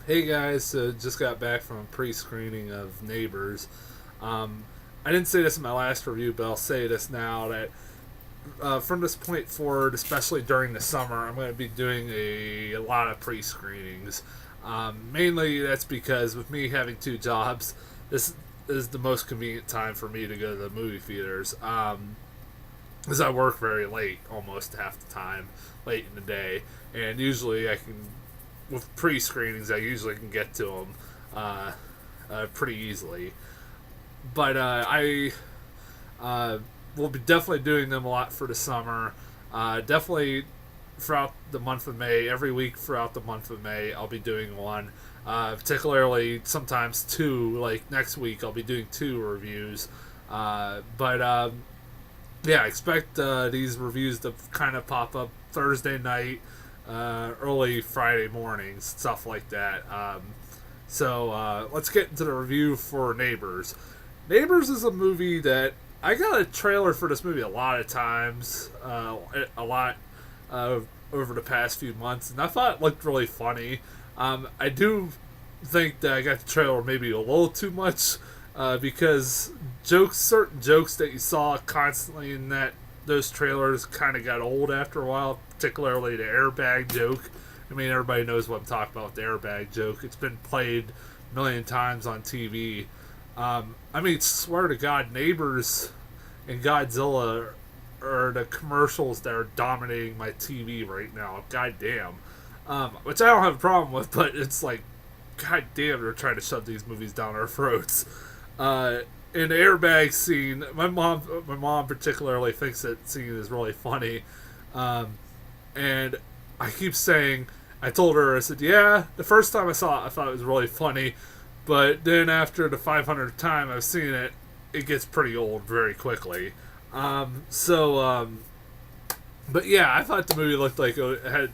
Hey guys, so just got back from a pre-screening of Neighbors. Um, I didn't say this in my last review, but I'll say this now that from this point forward, especially during the summer, I'm going to be doing a lot of pre-screenings. Mainly that's because with me having two jobs, this is the most convenient time for me to go to the movie theaters. Because I work very late, almost half the time, late in the day, and usually I can with pre-screenings, I usually can get to them pretty easily. But I will be definitely doing them a lot for the summer. Definitely throughout the month of May, every week throughout the month of May, I'll be doing one. Particularly sometimes two. Like next week, I'll be doing two reviews. But yeah, I expect these reviews to kind of pop up Thursday night, early Friday mornings, stuff like that. So let's get into the review for Neighbors. Neighbors is a movie that I got a trailer for this movie a lot of times, a lot over the past few months, and I thought it looked really funny. I do think that I got the trailer maybe a little too much because certain jokes that you saw constantly in those trailers kind of got old after a while, particularly the airbag joke. I mean, everybody knows what I'm talking about with the airbag joke. It's been played a million times on TV. I mean, swear to God, Neighbors and Godzilla are the commercials that are dominating my TV right now. God damn. Which I don't have a problem with, but it's like, God damn, they're trying to shove these movies down our throats. In the airbag scene, my mom particularly thinks that scene is really funny, and I keep saying, I told her, I said, yeah, the first time I saw it, I thought it was really funny, but then after the 500th time I've seen it, it gets pretty old very quickly. But yeah, I thought the movie looked like it had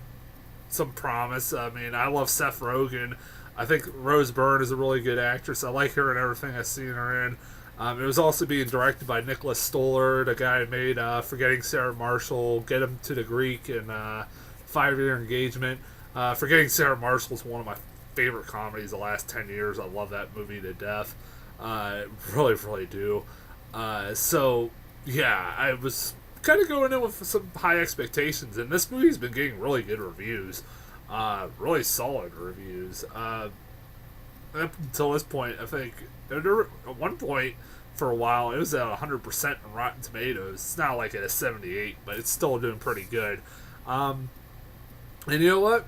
some promise. I mean, I love Seth Rogen. I think Rose Byrne is a really good actress. I like her in everything I've seen her in. It was also being directed by Nicholas Stoller, the guy who made Forgetting Sarah Marshall, Get Him to the Greek, and 5-Year Engagement. Forgetting Sarah Marshall is one of my favorite comedies the last 10 years. I love that movie to death. Really, really do. So, yeah, I was kind of going in with some high expectations, and this movie's been getting really good reviews. Really solid reviews. Up until this point, I think at one point for a while it was at 100% on Rotten Tomatoes. It's not like at a 78, but it's still doing pretty good. And you know what?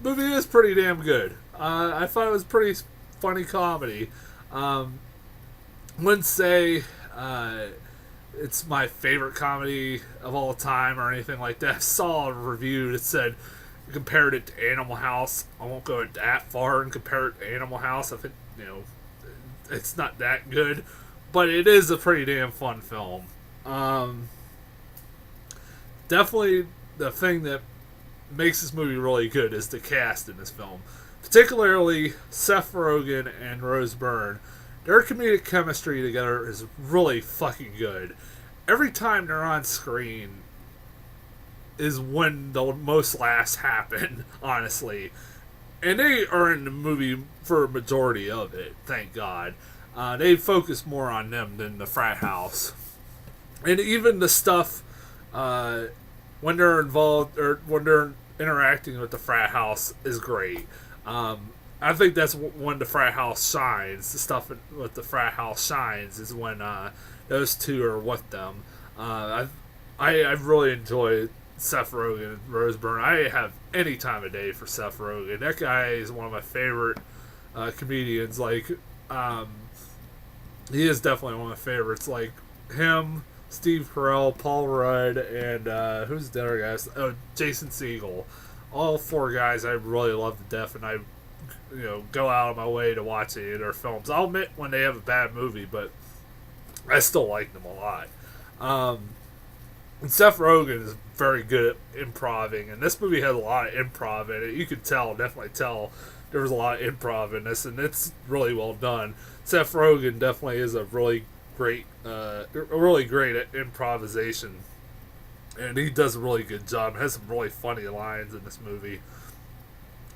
The movie is pretty damn good. I thought it was pretty funny comedy. Wouldn't say it's my favorite comedy of all time or anything like that. I saw a review that said compared it to Animal House. I won't go that far and compare it to Animal House. I think, it's not that good, but it is a pretty damn fun film. Definitely the thing that makes this movie really good is the cast in this film. Particularly Seth Rogen and Rose Byrne. Their comedic chemistry together is really fucking good. Every time they're on screen is when the most laughs happen, honestly. And they are in the movie for a majority of it, thank God. They focus more on them than the frat house. And even the stuff when they're involved or when they're interacting with the frat house is great. I think that's when the frat house shines. The stuff with the frat house shines is when those two are with them. I really enjoy Seth Rogen and Rose Byrne. I have any time of day for Seth Rogen. That guy is one of my favorite comedians. Like, he is definitely one of my favorites. Like him, Steve Carell, Paul Rudd, and who's the other guys? Oh, Jason Segel. All four guys I really love to death, and I go out of my way to watch any of their films. I'll admit when they have a bad movie, but I still like them a lot. And Seth Rogen is very good at improvising, and this movie has a lot of improv in it. You could definitely tell there was a lot of improv in this, and it's really well done. Seth Rogen definitely is really great at improvisation, and he does a really good job. Has some really funny lines in this movie.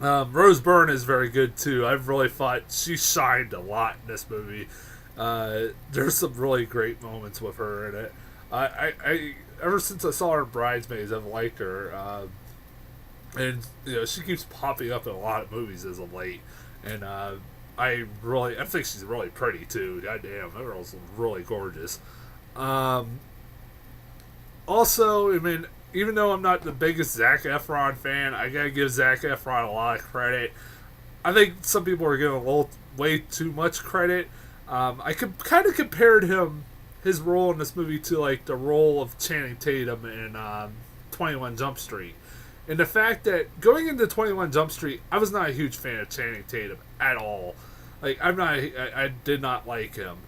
Rose Byrne is very good too. I've really thought she shined a lot in this movie. There's some really great moments with her in it. I ever since I saw her in Bridesmaids, I've liked her, and she keeps popping up in a lot of movies as of late. And I think she's really pretty too. God damn, that girl's really gorgeous. Also, I mean, even though I'm not the biggest Zac Efron fan, I gotta give Zac Efron a lot of credit. I think some people are giving a little way too much credit. I kind of compared his role in this movie to like the role of Channing Tatum in 21 Jump Street. And the fact that going into 21 Jump Street, I was not a huge fan of Channing Tatum at all. Like I did not like him.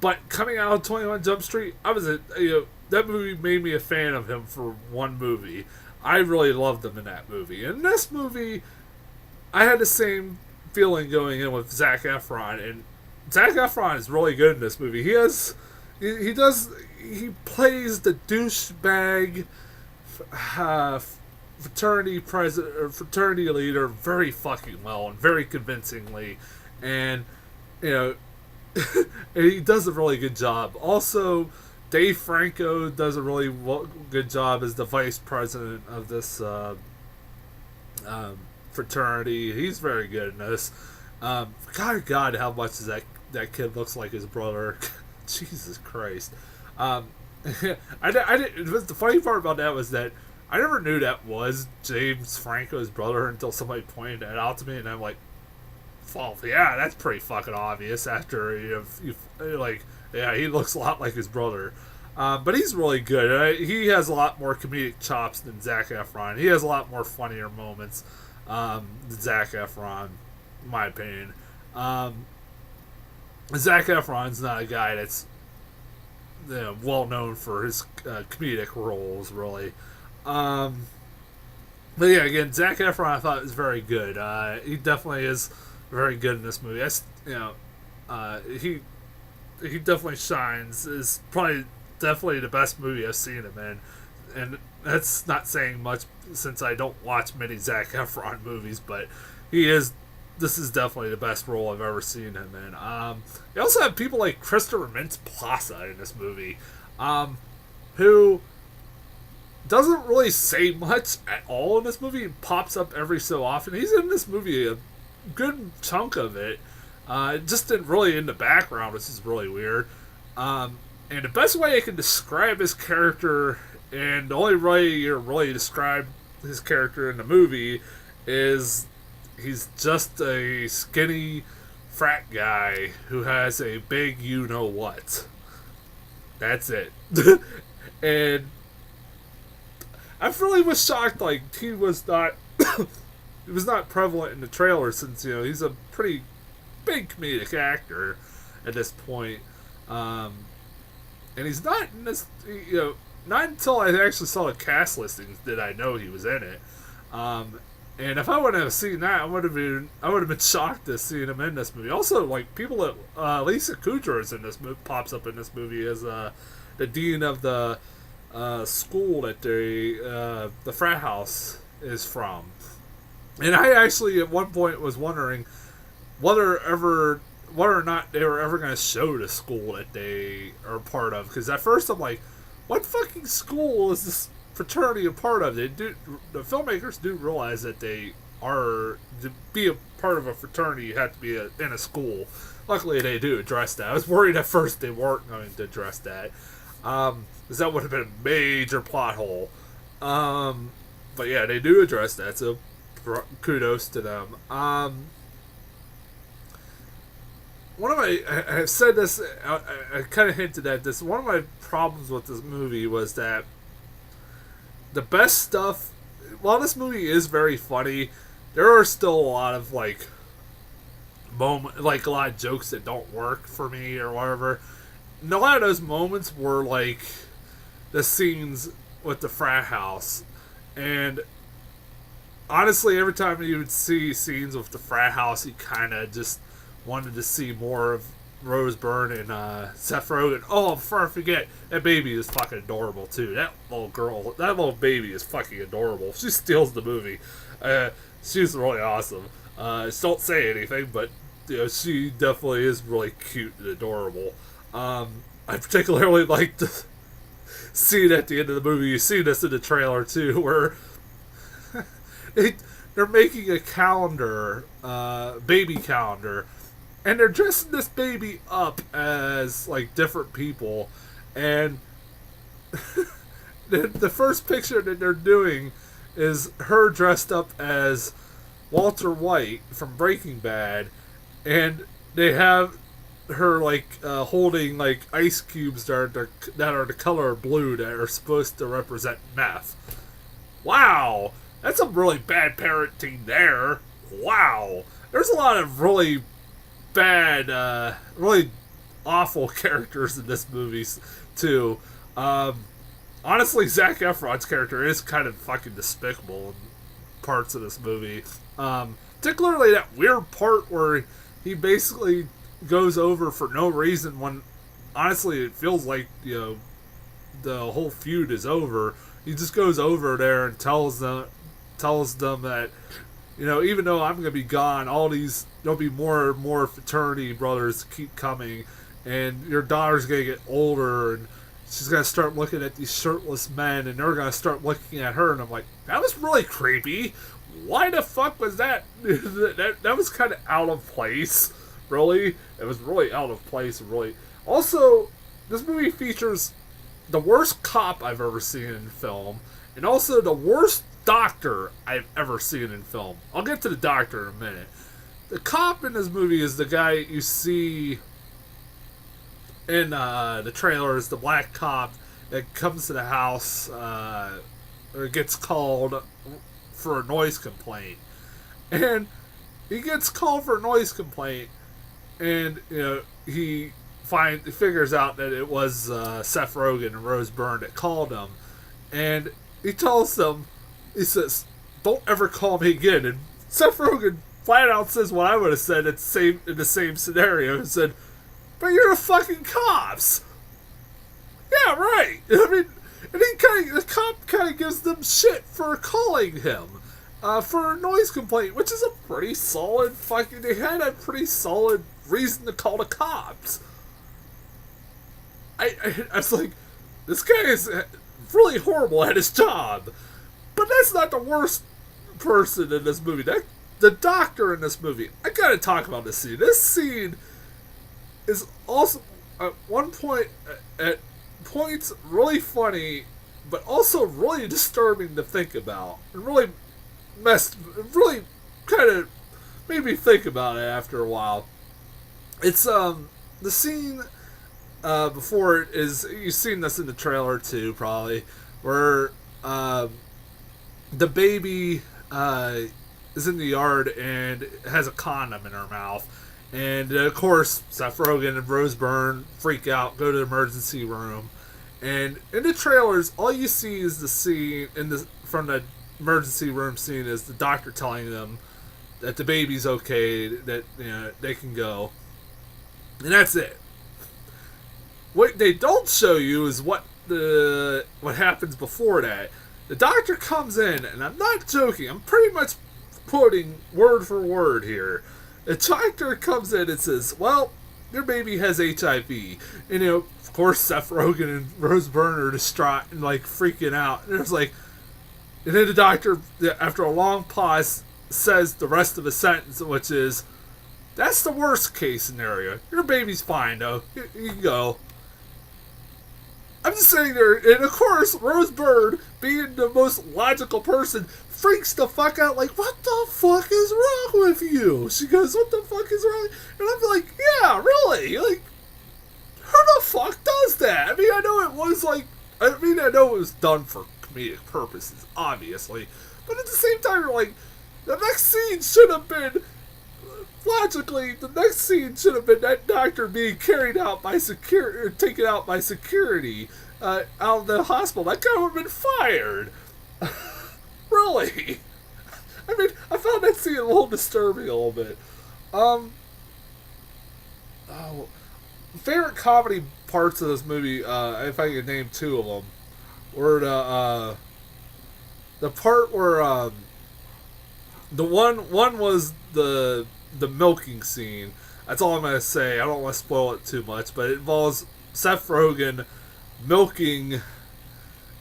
But coming out of 21 Jump Street, that movie made me a fan of him for one movie. I really loved him in that movie. In this movie, I had the same feeling going in with Zac Efron, and Zac Efron is really good in this movie. He plays the douchebag fraternity leader very fucking well and very convincingly, and and he does a really good job. Also, Dave Franco does a really good job as the vice president of this fraternity. He's very good in this. God, how much is that kid looks like his brother? Jesus Christ. I didn't. The funny part about that was that I never knew that was James Franco's brother until somebody pointed that out to me, and I'm like, well, yeah, that's pretty fucking obvious. After he looks a lot like his brother. But he's really good. He has a lot more comedic chops than Zac Efron. He has a lot more funnier moments than Zac Efron, in my opinion. Zac Efron's not a guy that's well known for his comedic roles, really. But yeah, again, Zac Efron I thought was very good. He definitely is very good in this movie. He definitely shines. Is probably definitely the best movie I've seen him in, and that's not saying much since I don't watch many Zac Efron movies. But this is definitely the best role I've ever seen him in. You also have people like Christopher Mintz-Plasse in this movie, who doesn't really say much at all in this movie. He pops up every so often. He's in this movie a good chunk of it. Just really in the background, which is really weird. And the best way I can describe his character, and the only way you really describe his character in the movie, is he's just a skinny frat guy who has a big you-know-what. That's it. And I really was shocked, like, he was not it was not prevalent in the trailer, since he's a pretty big comedic actor at this point, and he's not in this. Not until I actually saw the cast listings did I know he was in it. And if I wouldn't have seen that, I would have been shocked to see him in this movie. Also, like, people that Lisa Kudrow is in this movie, pops up in this movie as the dean of the school that the frat house is from. And I actually at one point was wondering whether or not they were ever going to show the school that they are part of. Because at first I'm like, what fucking school is this fraternity a part of? The filmmakers do realize that they are, to be a part of a fraternity, you have to be in a school. Luckily they do address that. I was worried at first they weren't going to address that, because that would have been a major plot hole. But yeah, they do address that, so kudos to them. I've said this, I kind of hinted at this. One of my problems with this movie was that the best stuff, while this movie is very funny, there are still a lot of a lot of jokes that don't work for me or whatever. And a lot of those moments were like the scenes with the frat house. And honestly, every time you would see scenes with the frat house, you kind of just wanted to see more of Rose Byrne and Seth Rogen. Oh, before I forget, that baby is fucking adorable too. That little baby is fucking adorable. She steals the movie. She's really awesome. Don't say anything, but she definitely is really cute and adorable. I particularly like the scene at the end of the movie. You see this in the trailer too, where they're making a calendar, baby calendar, and they're dressing this baby up as like different people, and the first picture that they're doing is her dressed up as Walter White from Breaking Bad, and they have her like holding like ice cubes that are the color blue that are supposed to represent meth. Wow, that's some really bad parenting there. Wow, there's a lot of really bad, really awful characters in this movie too. Honestly, Zac Efron's character is kind of fucking despicable in parts of this movie. Particularly that weird part where he basically goes over for no reason when honestly it feels like, the whole feud is over. He just goes over there and tells them that, even though I'm gonna be gone, there'll be more and more fraternity brothers keep coming, and your daughter's gonna get older, and she's gonna start looking at these shirtless men, and they're gonna start looking at her, and I'm like, that was really creepy. Why the fuck was that? that was kind of out of place. Really, it was really out of place. Really, also, this movie features the worst cop I've ever seen in film, and also the worst doctor I've ever seen in film. I'll get to the doctor in a minute. The cop in this movie is the guy you see in the trailers, the black cop that comes to the house or gets called for a noise complaint. And he gets called for a noise complaint, and he figures out that it was Seth Rogen and Rose Byrne that called him, and he tells them, he says, "Don't ever call me again." And Seth Rogen flat out says what I would have said in the same scenario. He said, "But you're the fucking cops." Yeah, right. I mean, and the cop kind of gives them shit for calling him for a noise complaint, which is a pretty solid they had a pretty solid reason to call the cops. I was like, this guy is really horrible at his job. But that's not the worst person in this movie. The doctor in this movie, I gotta talk about this scene. This scene is also, at one point, at points, really funny, but also really disturbing to think about. And really kind of made me think about it after a while. It's, the scene before it is, you've seen this in the trailer too, probably, where the baby is in the yard and has a condom in her mouth. And of course, Seth Rogen and Rose Byrne freak out, go to the emergency room. And in the trailers, all you see is the scene from the emergency room scene is the doctor telling them that the baby's okay, that they can go. And that's it. What they don't show you is what happens before that. The doctor comes in, and I'm not joking, I'm pretty much quoting word for word here. The doctor comes in and says, "Well, your baby has HIV." And of course, Seth Rogen and Rose Byrne are distraught and freaking out. And there's and then the doctor, after a long pause, says the rest of the sentence, which is, "That's the worst case scenario. Your baby's fine, though. You can go." I'm just sitting there, and of course, Rose Byrne, being the most logical person, freaks the fuck out, "What the fuck is wrong with you?" She goes, "What the fuck is wrong?" And I'm like, yeah, really? Who the fuck does that? I mean, I know it was done for comedic purposes, obviously, but at the same time, you're like, the next scene should have been, logically, that doctor being carried out by security, or taken out by security, out of the hospital. That guy would have been fired. Really? I mean, I found that scene a little disturbing a little bit. Favorite comedy parts of this movie, if I could name two of them, were the part where The one was the milking scene. That's all I'm gonna say. I don't want to spoil it too much, but it involves Seth Rogen milking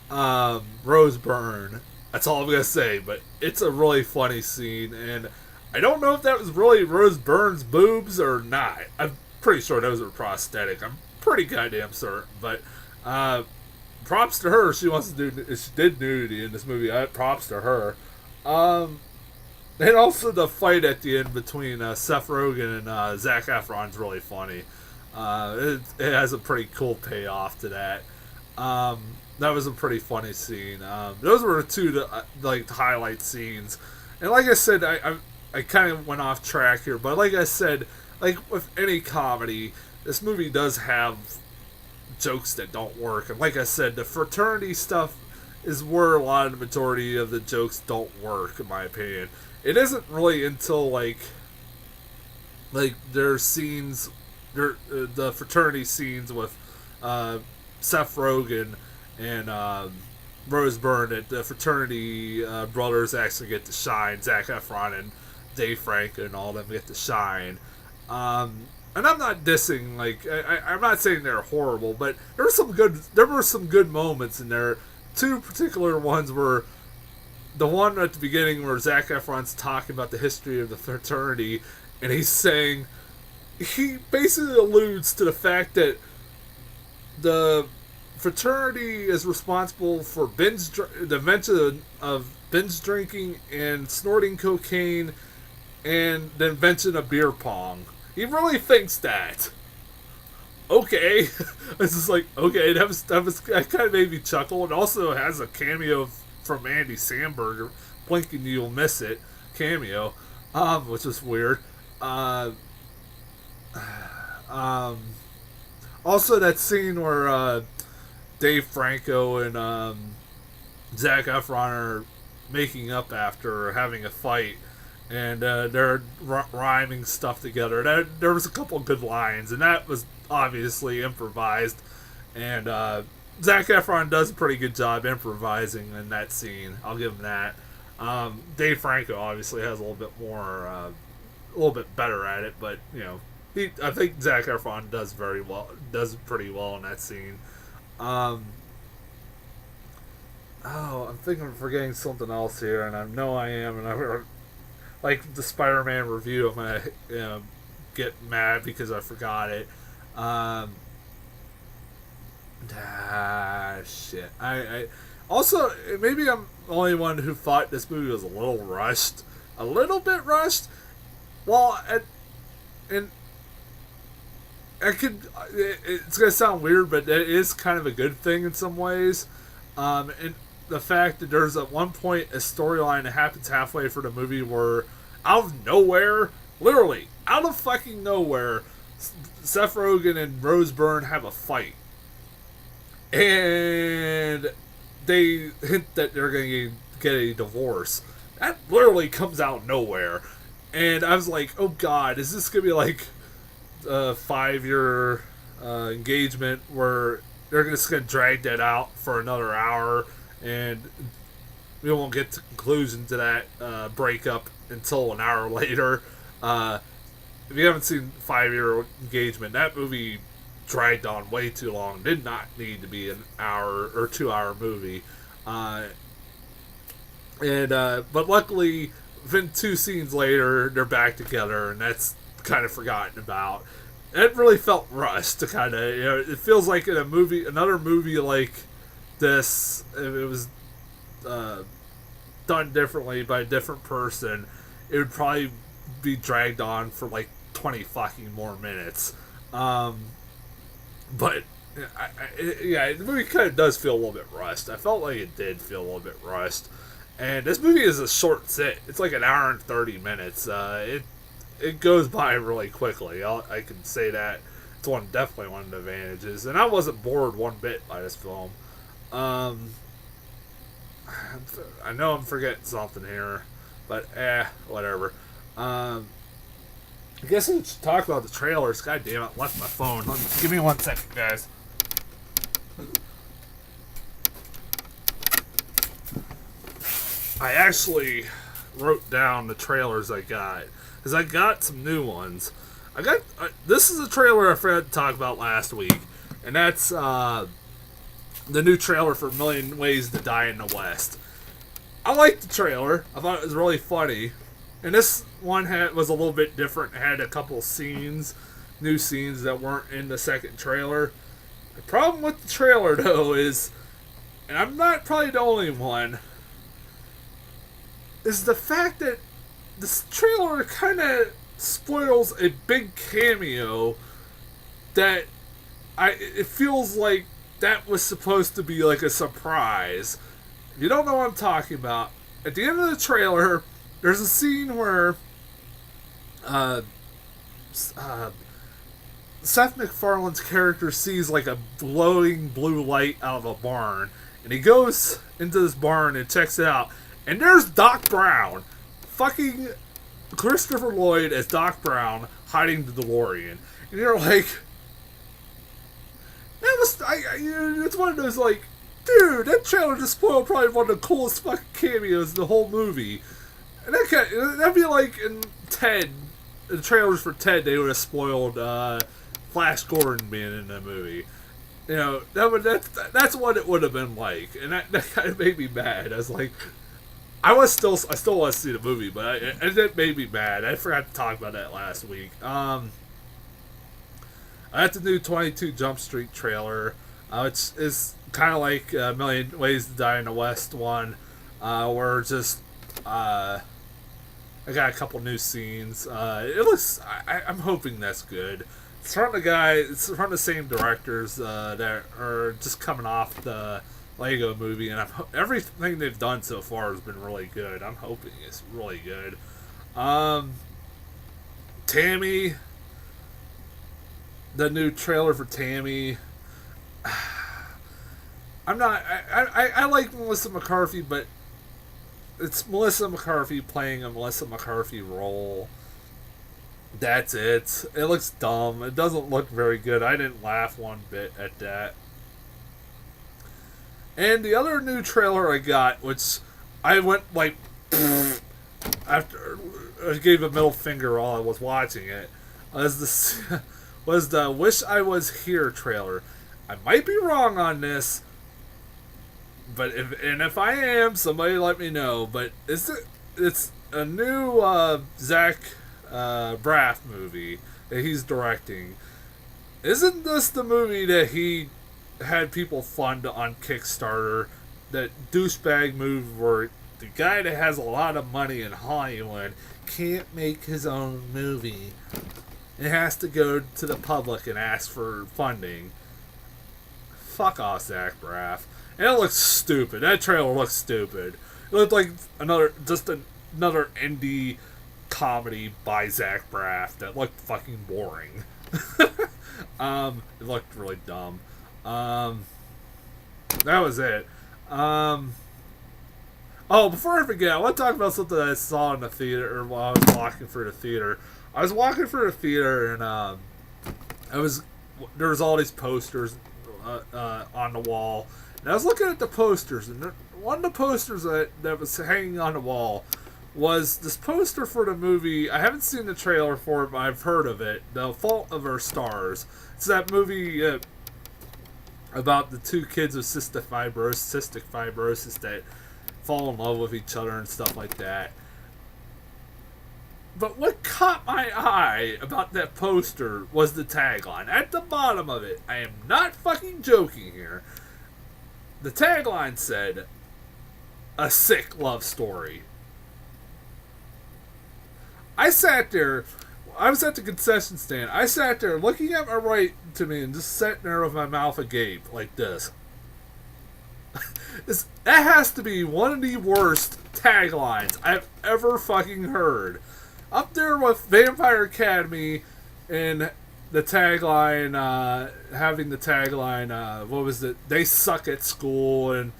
Rose Byrne. That's all I'm gonna say. But it's a really funny scene, and I don't know if that was really Rose Byrne's boobs or not. I'm pretty sure those were prosthetic. I'm pretty goddamn certain. But props to her. She did nudity in this movie. Props to her. And also the fight at the end between Seth Rogen and Zac Efron's really funny. It has a pretty cool payoff to that. That was a pretty funny scene. Those were the two highlight scenes. And like I said, I kind of went off track here, but like I said, like with any comedy, this movie does have jokes that don't work. And like I said, the fraternity stuff is where a lot of the majority of the jokes don't work, in my opinion. It isn't really until like there's scenes, the fraternity scenes with Seth Rogen and Rose Byrne, that the fraternity brothers actually get to shine. Zac Efron and Dave Franco and all them get to shine. And I'm not dissing, like I'm not saying they're horrible, but there were some good moments in there. Two particular ones were the one at the beginning where Zac Efron's talking about the history of the fraternity, and he basically alludes to the fact that the fraternity is responsible for the invention of binge drinking and snorting cocaine and the invention of beer pong. He really thinks that. Okay. It's just like, okay, that kind of made me chuckle. It also has a cameo from Andy Samberg, blinking you'll miss it cameo, which was weird. Also that scene where Dave Franco and Zac Efron are making up after having a fight, and they're rhyming stuff together. There was a couple of good lines, and that was obviously improvised, and Zac Efron does a pretty good job improvising in that scene. I'll give him that. Dave Franco obviously has a little bit better at it, but you know, I think Zac Efron does pretty well in that scene. I'm thinking of forgetting something else here, and I know I am, and like the Spider-Man review, I'm gonna get mad because I forgot it. Shit. I also, maybe I'm the only one who thought this movie was a little bit rushed. Well, and it's gonna sound weird, but it is kind of a good thing in some ways. And the fact that there's at one point a storyline that happens halfway through the movie where, out of nowhere, literally out of fucking nowhere, Seth Rogen and Rose Byrne have a fight, and they hint that they're going to get a divorce. That literally comes out of nowhere, and I was like, oh god, is this going to be like a 5-year engagement where they're just going to drag that out for another hour, and we won't get to conclusion to that breakup until an hour later. If you haven't seen 5-Year Engagement, that movie dragged on way too long. Did not need to be an hour or 2-hour movie. But luckily, within 2 scenes later, they're back together, and that's kind of forgotten about. It really felt rushed to kind of, it feels like in another movie like this, if it was done differently by a different person, it would probably be dragged on for like 20 fucking more minutes. But the movie kind of does feel a little bit rushed. I felt like it did feel a little bit rushed. And this movie is a short sit. It's like an hour and 30 minutes. It goes by really quickly. I can say that. It's definitely one of the advantages. And I wasn't bored one bit by this film. I know I'm forgetting something here, but whatever. I guess we should talk about the trailers. God damn it, left my phone. Give me 1 second, guys. I actually wrote down the trailers I got, because I got some new ones. This is a trailer I forgot to talk about last week, and that's the new trailer for Million Ways to Die in the West. I liked the trailer. I thought it was really funny. And this one was a little bit different. It had a couple scenes, new scenes that weren't in the second trailer. The problem with the trailer, though, is, and I'm not probably the only one, is the fact that this trailer kind of spoils a big cameo that it feels like that was supposed to be like a surprise. If you don't know what I'm talking about, at the end of the trailer, there's a scene where Seth MacFarlane's character sees like a glowing blue light out of a barn, and he goes into this barn and checks it out, and there's Doc Brown, fucking Christopher Lloyd as Doc Brown, hiding the DeLorean, and you're like, that was it's one of those like, dude, that trailer just spoiled probably one of the coolest fucking cameos in the whole movie. And that'd be like in Ted, the trailers for Ted, they would have spoiled Flash Gordon being in the movie. You know, that's what it would have been like, and that kind of made me mad. I was like, I still want to see the movie, but it made me mad. I forgot to talk about that last week. I had the new 22 Jump Street trailer, which is kind of like A Million Ways to Die in the West one, where just I got a couple new scenes. It looks, I'm hoping that's good. It's from the same directors that are just coming off the Lego movie, and everything they've done so far has been really good. I'm hoping it's really good. Tammy, the new trailer for Tammy. I like Melissa McCarthy, but it's Melissa McCarthy playing a Melissa McCarthy role. That's it. It looks dumb. It doesn't look very good. I didn't laugh one bit at that. And the other new trailer I got, which I went like after I gave a middle finger while I was watching it, was the "Wish I Was Here" trailer. I might be wrong on this, but if I am, somebody let me know. But it's a new Zach Braff movie that he's directing. Isn't this the movie that he had people fund on Kickstarter? That douchebag move where the guy that has a lot of money in Hollywood can't make his own movie. It has to go to the public and ask for funding. Fuck off, Zach Braff. And it looks stupid. That trailer looks stupid. It looked like another indie comedy by Zach Braff that looked fucking boring. It looked really dumb. That was it. Before I forget, I want to talk about something that I saw in the theater while I was walking through the theater. I was walking through the theater and there was all these posters on the wall. And I was looking at the posters, and one of the posters that was hanging on the wall was this poster for the movie. I haven't seen the trailer for it, but I've heard of it. The Fault of Our Stars. It's that movie about the two kids with cystic fibrosis that fall in love with each other and stuff like that. But what caught my eye about that poster was the tagline. At the bottom of it, I am not fucking joking here. The tagline said, "A sick love story." I sat there, I was at the concession stand, I sat there looking at my right to me and just sitting there with my mouth agape, like this. That has to be one of the worst taglines I've ever fucking heard. Up there with Vampire Academy and the tagline, having the tagline, what was it? They suck at school, and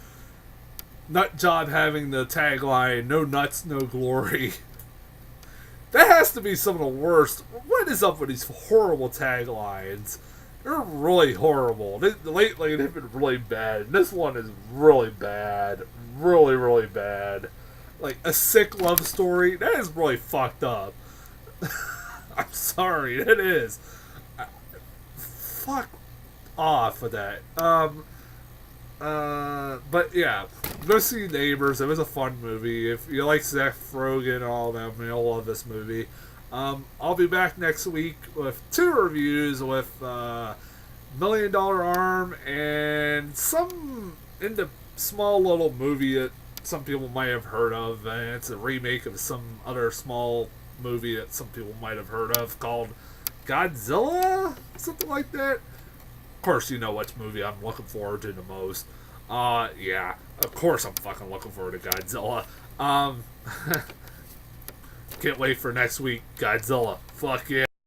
Nut Job having the tagline, no nuts, no glory. That has to be some of the worst. What is up with these horrible taglines? They're really horrible. Lately, they've been really bad. And this one is really bad. Really, really bad. like a sick love story. That is really fucked up. I'm sorry, it is. Fuck off with that. But yeah, go see Neighbors. It was a fun movie. If you like Seth Rogen and all them, you'll love this movie. I'll be back next week with 2 reviews with $1 Million Arm and some small little movie that some people might have heard of. And it's a remake of some other small movie that some people might have heard of called Godzilla? Something like that. Of course, you know which movie I'm looking forward to the most. Yeah. Of course I'm fucking looking forward to Godzilla. Can't wait for next week. Godzilla. Fuck yeah.